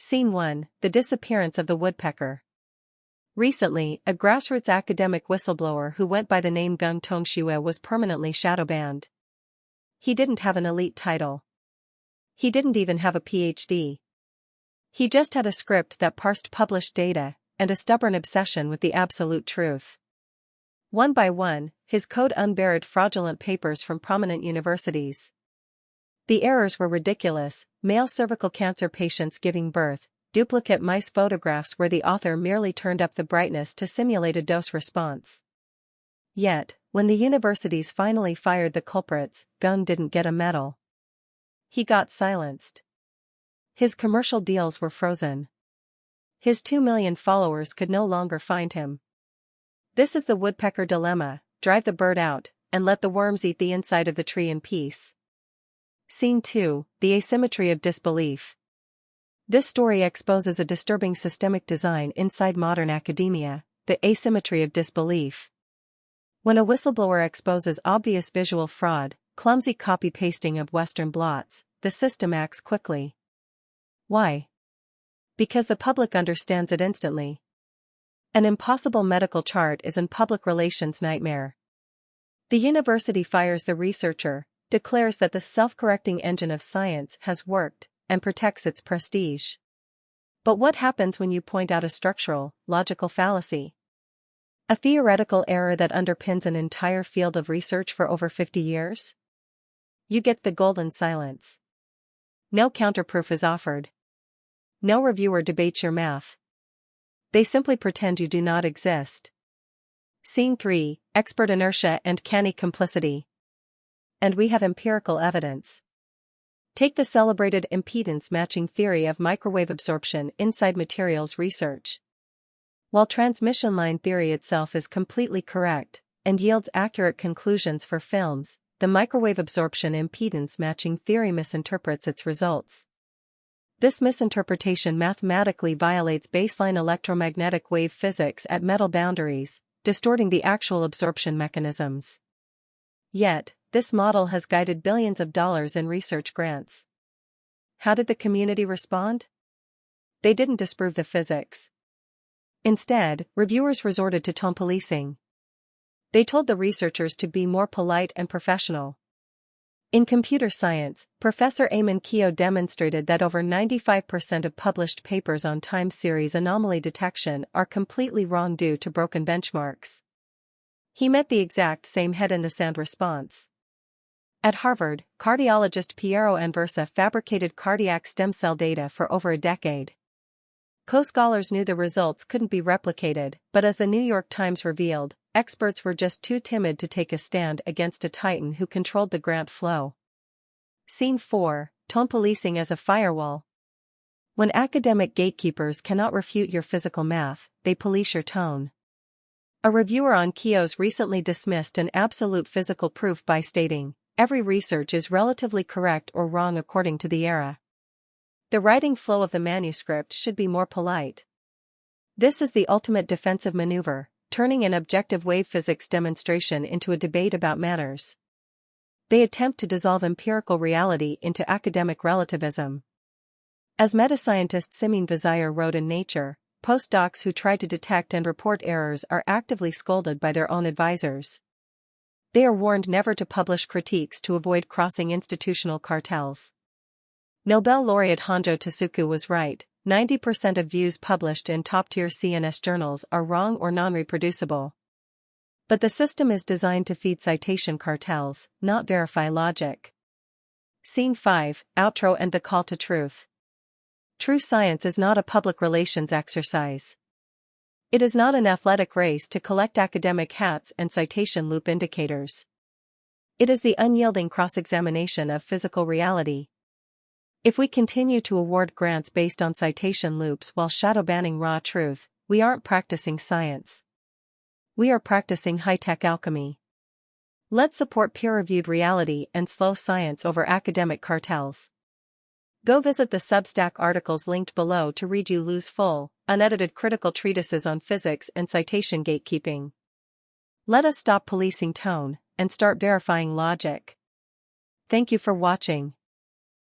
Scene 1, The Disappearance of the Woodpecker. Recently, a grassroots academic whistleblower who went by the name Geng Tongxue was permanently shadow banned. He didn't have an elite title. He didn't even have a PhD. He just had a script that parsed published data, and a stubborn obsession with the absolute truth. One by one, his code unburied fraudulent papers from prominent universities. The errors were ridiculous: male cervical cancer patients giving birth, duplicate mice photographs where the author merely turned up the brightness to simulate a dose response. Yet, when the universities finally fired the culprits, Geng didn't get a medal. He got silenced. His commercial deals were frozen. His 2 million followers could no longer find him. This is the woodpecker dilemma: drive the bird out, and let the worms eat the inside of the tree in peace. Scene 2, The Asymmetry of Disbelief. This story exposes a disturbing systemic design inside modern academia, the asymmetry of disbelief. When a whistleblower exposes obvious visual fraud, clumsy copy-pasting of Western blots, the system acts quickly. Why? Because the public understands it instantly. An impossible medical chart is a public relations nightmare. The university fires the researcher, declares that the self-correcting engine of science has worked, and protects its prestige. But what happens when you point out a structural, logical fallacy? A theoretical error that underpins an entire field of research for over 50 years? You get the golden silence. No counterproof is offered. No reviewer debates your math. They simply pretend you do not exist. Scene 3, Expert Inertia and Canny Complicity. And we have empirical evidence. Take the celebrated impedance matching theory of microwave absorption inside materials research. While transmission line theory itself is completely correct, and yields accurate conclusions for films, the microwave absorption impedance matching theory misinterprets its results. This misinterpretation mathematically violates baseline electromagnetic wave physics at metal boundaries, distorting the actual absorption mechanisms. Yet, this model has guided billions of dollars in research grants. How did the community respond? They didn't disprove the physics. Instead, reviewers resorted to tone policing. They told the researchers to be more polite and professional. In computer science, Professor Eamonn Keogh demonstrated that over 95% of published papers on time series anomaly detection are completely wrong due to broken benchmarks. He met the exact same head-in-the-sand response. At Harvard, cardiologist Piero Anversa fabricated cardiac stem cell data for over a decade. Co-scholars knew the results couldn't be replicated, but as the New York Times revealed, experts were just too timid to take a stand against a titan who controlled the grant flow. Scene 4, Tone Policing as a Firewall. When academic gatekeepers cannot refute your physical math, they police your tone. A reviewer on Keogh's recently dismissed an absolute physical proof by stating, "Every research is relatively correct or wrong according to the era." The writing flow of the manuscript should be more polite. This is the ultimate defensive maneuver, turning an objective wave physics demonstration into a debate about manners. They attempt to dissolve empirical reality into academic relativism. As metascientist Simin Vazire wrote in Nature, postdocs who try to detect and report errors are actively scolded by their own advisors. They are warned never to publish critiques to avoid crossing institutional cartels. Nobel laureate Honjo Tsuku was right: 90% of views published in top-tier CNS journals are wrong or non-reproducible. But the system is designed to feed citation cartels, not verify logic. Scene 5, Outro and the Call to Truth. True science is not a public relations exercise. It is not an athletic race to collect academic hats and citation loop indicators. It is the unyielding cross-examination of physical reality. If we continue to award grants based on citation loops while shadow banning raw truth, we aren't practicing science. We are practicing high-tech alchemy. Let's support peer-reviewed reality and slow science over academic cartels. Go visit the Substack articles linked below to read LIU'S full, unedited critical treatises on physics and citation gatekeeping. Let us stop policing tone and start verifying logic. Thank you for watching.